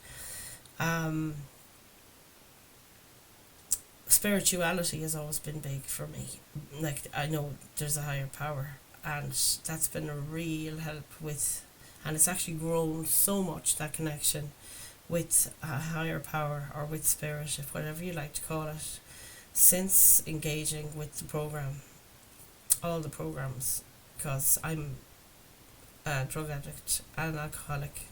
spirituality has always been big for me. Like, I know there's a higher power, and that's been a real help with, and it's actually grown so much, that connection with a higher power, or with spirit, if whatever you like to call it, since engaging with the program, all the programs, because I'm a drug addict and alcoholic.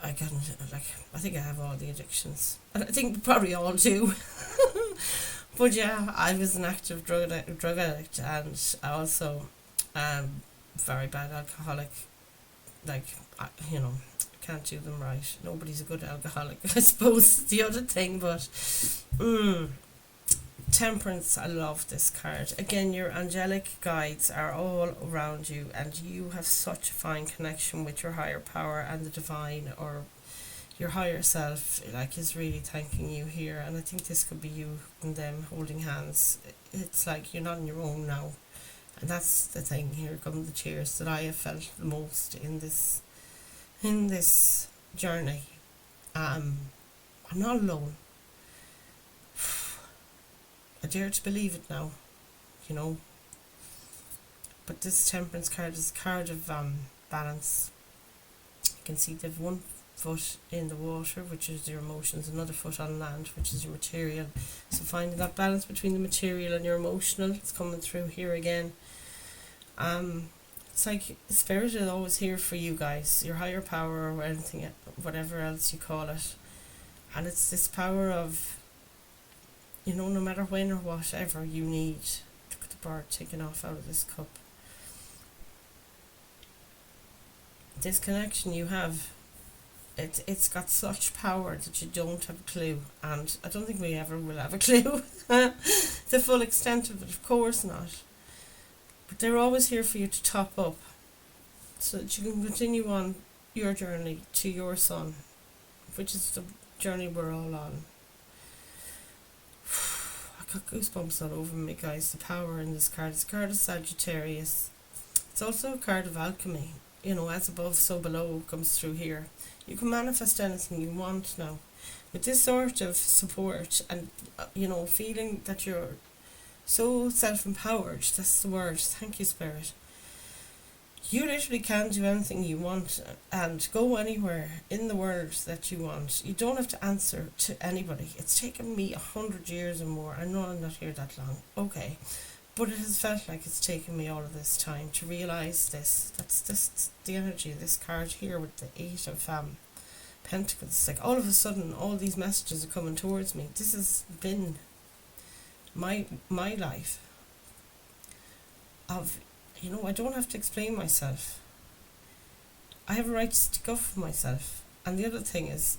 I think I have all the addictions, and I think we probably all do. But yeah, I was an active drug addict, and I also very bad alcoholic. Like, can't do them right. Nobody's a good alcoholic, I suppose, is the other thing. But Temperance, I love this card. Again, your angelic guides are all around you, and you have such a fine connection with your higher power and the divine, or your higher self, like, is really thanking you here. And I think this could be you and them holding hands. It's like you're not on your own now, and that's the thing. Here come the tears that I have felt the most in this journey. I'm not alone. I dare to believe it now. you know. But this Temperance card is a card of balance. You can see they've one foot in the water, which is your emotions, another foot on land, which is your material. So finding that balance between the material and your emotional, it's coming through here again. It's like Spirit is always here for you guys, your higher power or anything, whatever else you call it. And it's this power of, you know, no matter when or whatever you need. Look at the bird taking off out of this cup. This connection you have, it's got such power that you don't have a clue, and I don't think we ever will have a clue the full extent of it, of course not. But they're always here for you to top up so that you can continue on your journey to your son, which is the journey we're all on. I got goosebumps all over me, guys. The power in this card. It's a card of Sagittarius. It's also a card of alchemy. You know, as above, so below comes through here. You can manifest anything you want now. With this sort of support and, you know, feeling that you're so self-empowered, that's the word. Thank you, Spirit. You literally can do anything you want and go anywhere in the world that you want. You don't have to answer to anybody. It's taken me 100 years or more. I know I'm not here that long. Okay. But it has felt like it's taken me all of this time to realise this. That's the energy of this card here with the 8 of Pentacles. It's like all of a sudden all these messages are coming towards me. This has been my life of, you know, I don't have to explain myself. I have a right to stick up for myself. And the other thing is,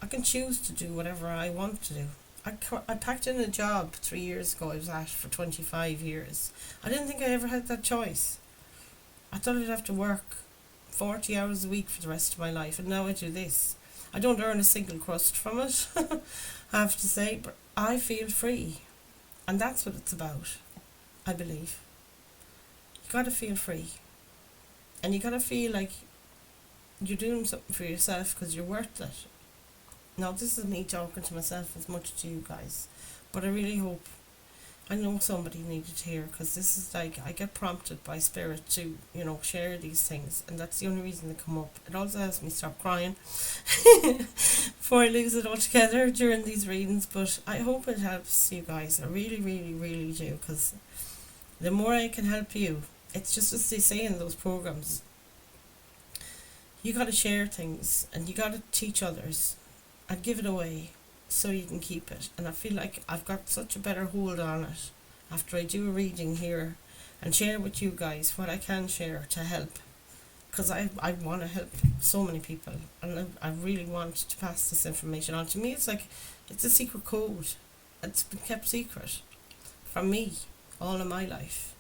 I can choose to do whatever I want to do. I packed in a job 3 years ago I was at for 25 years. I didn't think I ever had that choice. I thought I'd have to work 40 hours a week for the rest of my life, and now I do this. I don't earn a single crust from it, I have to say, but I feel free. And that's what it's about, I believe. You gotta feel free. And you gotta feel like you're doing something for yourself because you're worth it. Now, this is me talking to myself as much as to you guys, but I really hope, I know somebody needed to hear, because this is like, I get prompted by Spirit to, you know, share these things, and that's the only reason they come up. It also helps me stop crying before I lose it altogether during these readings, but I hope it helps you guys. I really, really, really do, because the more I can help you, it's just as they say in those programs, you got to share things, and you got to teach others, and give it away so you can keep it. And I feel like I've got such a better hold on it after I do a reading here and share with you guys what I can share to help, because I want to help so many people, and I really want to pass this information on. To me, it's like it's a secret code. It's been kept secret from me all of my life.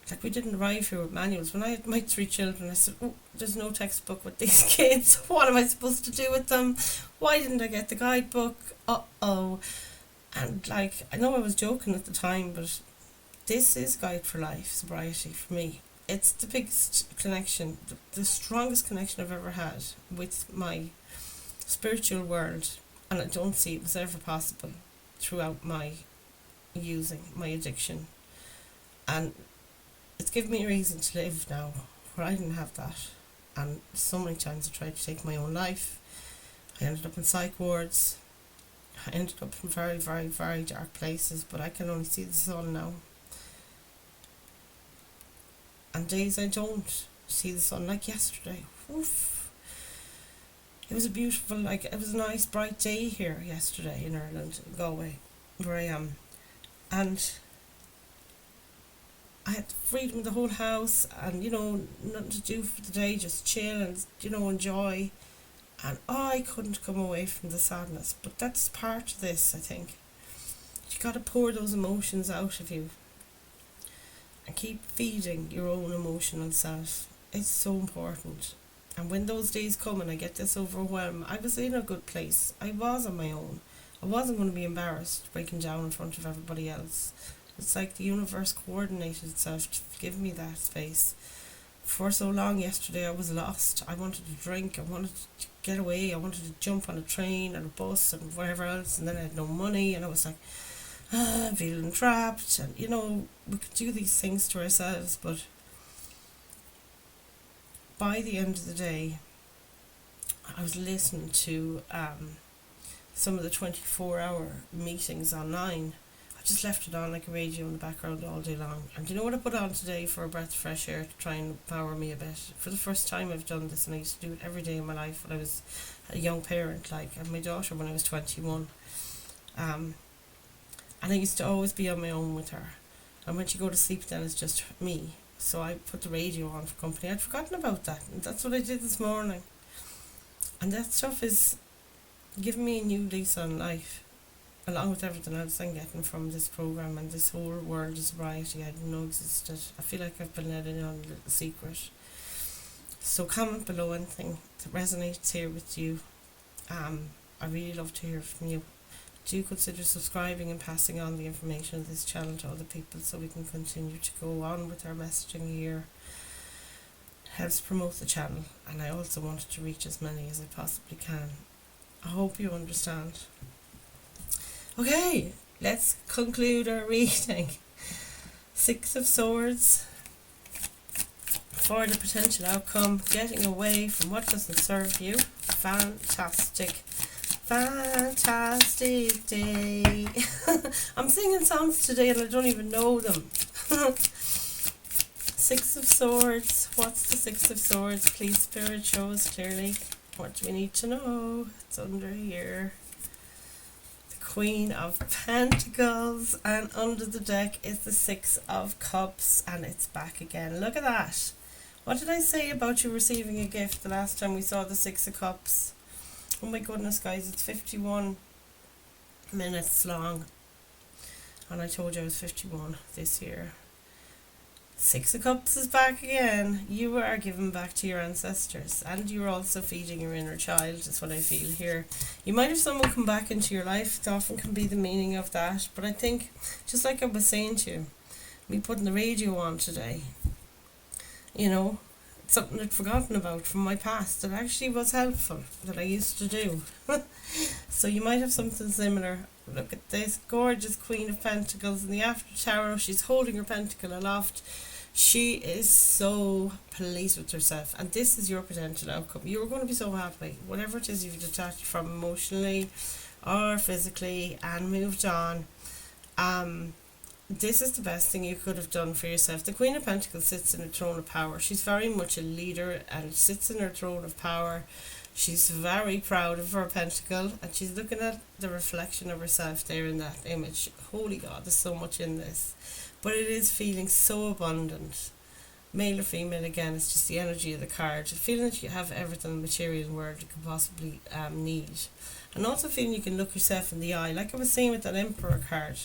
Like, we didn't arrive here with manuals. When I had my 3 children, I said, oh, there's no textbook with these kids. What am I supposed to do with them? Why didn't I get the guidebook? Uh-oh. And, like, I know I was joking at the time, but this is Guide for Life, Sobriety, for me. It's the biggest connection, the strongest connection I've ever had with my spiritual world. And I don't see it was ever possible throughout my using, my addiction. And it's given me a reason to live now, where I didn't have that. And so many times I tried to take my own life. I ended up in psych wards. I ended up in very, very, very dark places, but I can only see the sun now. And days I don't see the sun, like yesterday. Oof. It was a beautiful, like, it was a nice bright day here yesterday in Ireland, Galway, where I am. And I had freedom of the whole house, and, you know, nothing to do for the day, just chill and, you know, enjoy. And I couldn't come away from the sadness, but that's part of this, I think. You got to pour those emotions out of you and keep feeding your own emotional self. It's so important. And when those days come and I get this overwhelm, I was in a good place. I was on my own. I wasn't going to be embarrassed breaking down in front of everybody else. It's like the universe coordinated itself to give me that space. For so long yesterday I was lost. I wanted to drink, I wanted to get away, I wanted to jump on a train and a bus and whatever else, and then I had no money, and I was like, feeling trapped, and we could do these things to ourselves, but by the end of the day, I was listening to some of the 24-hour meetings online. I just left it on like a radio in the background all day long. And you know what I put on today for a breath of fresh air to try and power me a bit? For the first time I've done this, and I used to do it every day in my life when I was a young parent, like, and my daughter when I was 21. And I used to always be on my own with her. And when she go to sleep then it's just me. So I put the radio on for company. I'd forgotten about that. And that's what I did this morning. And that stuff is giving me a new lease on life, along with everything else I'm getting from this program and this whole world of sobriety I didn't know existed. I feel like I've been let in on a little secret. So comment below anything that resonates here with you. I really love to hear from you. Do consider subscribing and passing on the information of this channel to other people so we can continue to go on with our messaging here. It helps promote the channel, and I also wanted to reach as many as I possibly can. I hope you understand. Okay, let's conclude our reading. Six of Swords. For the potential outcome, getting away from what doesn't serve you. Fantastic day. I'm singing songs today and I don't even know them. Six of Swords. What's the Six of Swords? Please, Spirit, show us clearly. What do we need to know? It's under here. The Queen of Pentacles, and under the deck is the Six of Cups, and it's back again. Look at that. What did I say about you receiving a gift the last time we saw the Six of Cups? Oh my goodness, guys, it's 51 minutes long. And I told you I was 51 this year. Six of Cups is back again. You are giving back to your ancestors, and you're also feeding your inner child, is what I feel here. You might have someone come back into your life. It often can be the meaning of that. But I think, just like I was saying to you, me putting the radio on today, something I'd forgotten about from my past that actually was helpful, that I used to do. So you might have something similar. Look at this gorgeous Queen of Pentacles in the after tarot. She's holding her pentacle aloft. She is so pleased with herself, and this is your potential outcome. You're going to be so happy, whatever it is you've detached from emotionally or physically and moved on. This is the best thing you could have done for yourself. The Queen of Pentacles sits in a throne of power. She's very much a leader and sits in her throne of power. She's very proud of her pentacle, and she's looking at the reflection of herself there in that image. Holy God, there's so much in this. But it is feeling so abundant. Male or female, again, it's just the energy of the card. Feeling that you have everything the material world you could possibly need. And also feeling you can look yourself in the eye, like I was saying with that Emperor card.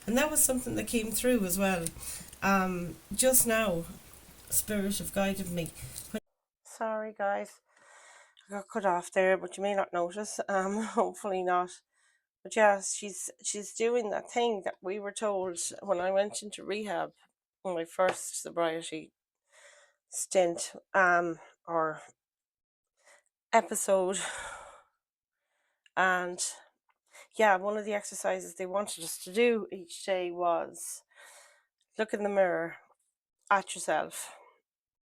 And that was something that came through as well. Just now, Spirit have guided me. Sorry, guys. I got cut off there, but you may not notice. Hopefully not. But yeah, she's doing that thing that we were told when I went into rehab, my first sobriety stint, or episode. And yeah, one of the exercises they wanted us to do each day was look in the mirror at yourself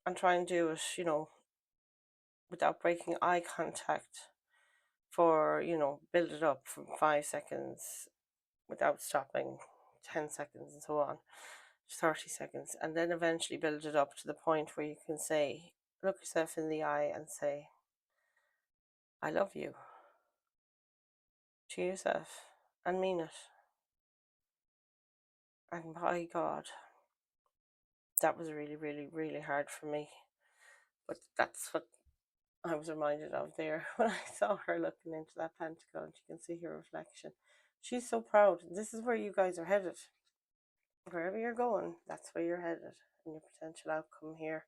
and try and do it, without breaking eye contact for, build it up from 5 seconds without stopping, 10 seconds and so on, 30 seconds, and then eventually build it up to the point where you can say, look yourself in the eye and say, I love you, to yourself, and mean it. And by God, that was really, really, really hard for me. But that's what I was reminded of there when I saw her looking into that pentacle, and you can see her reflection. She's so proud. This is where you guys are headed. Wherever you're going, that's where you're headed. And your potential outcome here.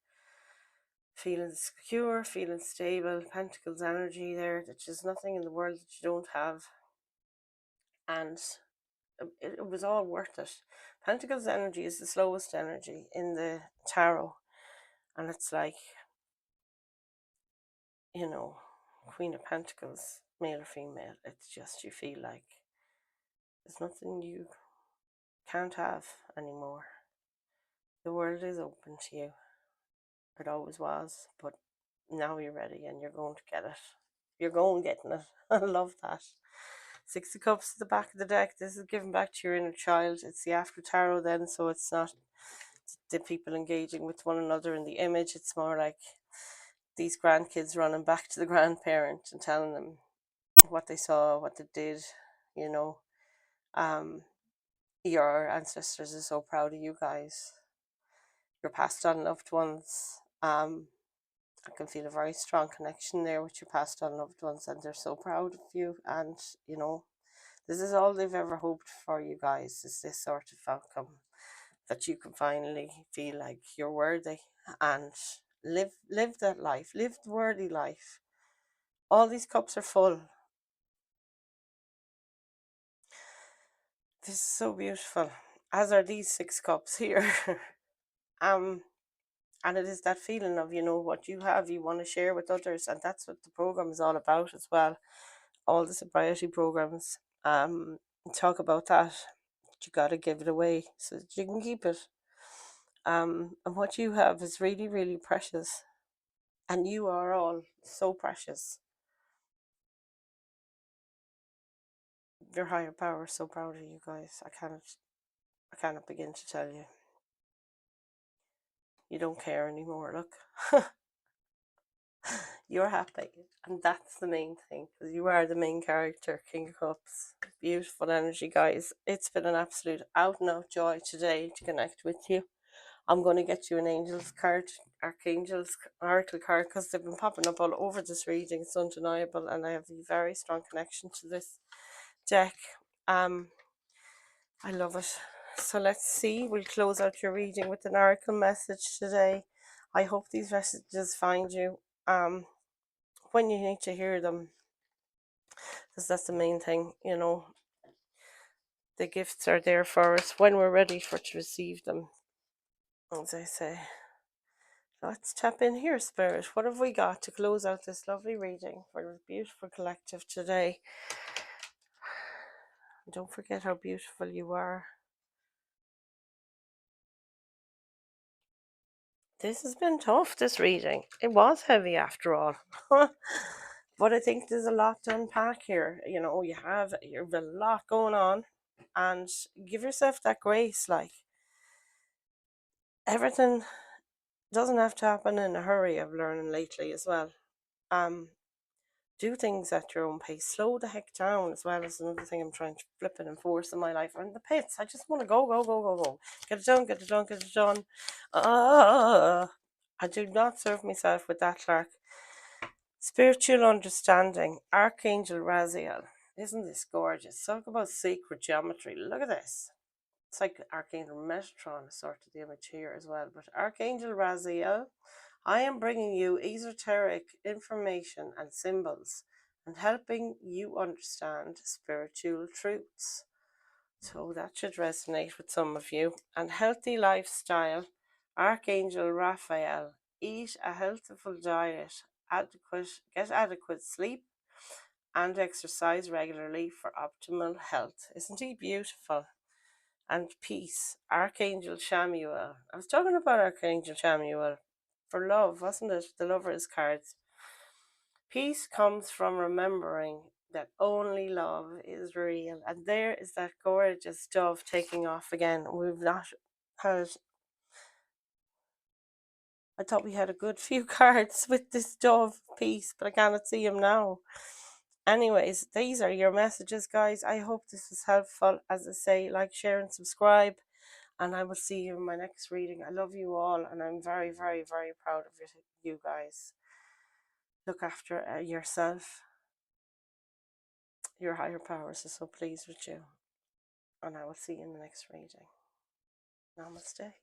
Feeling secure, feeling stable, Pentacles energy there. That there's nothing in the world that you don't have. And it was all worth it. Pentacles energy is the slowest energy in the tarot. And it's like, Queen of Pentacles, male or female, it's just you feel like there's nothing you can't have anymore. The world is open to you. It always was, but now you're ready and you're going to get it. You're going getting it. I love that. Six of Cups at the back of the deck. This is given back to your inner child. It's the after tarot then, so it's not the people engaging with one another in the image. It's more like these grandkids running back to the grandparent and telling them what they saw, what they did, you know. Your ancestors are so proud of you guys. Your passed on loved ones. I can feel a very strong connection there with your passed on loved ones, and they're so proud of you. And you know, this is all they've ever hoped for, you guys, is this sort of outcome, that you can finally feel like you're worthy and live that life, live the worthy life. All these cups are full. This is so beautiful, as are these six cups here. um and it is that feeling of, you know, what you have you want to share with others, and that's what the program is all about as well. All the sobriety programs talk about that. You got to give it away so that you can keep it. And what you have is really, really precious, and you are all so precious. Your higher power is so proud of you guys. I cannot begin to tell you. You don't care anymore. Look. You're happy, and that's the main thing, because you are the main character. King of Cups. Beautiful energy, guys. It's been an absolute out and out joy today to connect with you. I'm going to get you an angel's card, archangel's oracle card, because they've been popping up all over this reading. It's undeniable, and I have a very strong connection to this deck. I love it. So let's see. We'll close out your reading with an oracle message today. I hope these messages find you when you need to hear them, because that's the main thing, you know. The gifts are there for us when we're ready to receive them, as I say. Let's tap in here, Spirit. What have we got to close out this lovely reading for the beautiful collective today? Don't forget how beautiful you are. This has been tough, this reading. It was heavy after all. But I think there's a lot to unpack here. You know, you have a lot going on, and give yourself that grace. Like, everything doesn't have to happen in a hurry, I've learned lately as well. Do things at your own pace. Slow the heck down as well, is another thing I'm trying to flip and enforce in my life. I'm in the pits. I just want to go, go, go, go, go. Get it done, get it done, get it done. I do not serve myself with that, Clark. Spiritual understanding. Archangel Raziel. Isn't this gorgeous? Talk about sacred geometry. Look at this. It's like Archangel Metatron is sort of the image here as well. But Archangel Raziel, I am bringing you esoteric information and symbols and helping you understand spiritual truths. So that should resonate with some of you. And healthy lifestyle. Archangel Raphael, eat a healthful diet, get adequate sleep, and exercise regularly for optimal health. Isn't he beautiful? And peace. Archangel Chamuel. I was talking about Archangel Chamuel for love, wasn't it? The Lover's cards. Peace comes from remembering that only love is real. And there is that gorgeous dove taking off again. We've not had... I thought we had a good few cards with this dove piece, but I cannot see him now. Anyways, these are your messages, guys. I hope this was helpful. As I say, like, share, and subscribe. And I will see you in my next reading. I love you all, and I'm very, very, very proud of you guys. Look after yourself. Your higher powers are so pleased with you. And I will see you in the next reading. Namaste.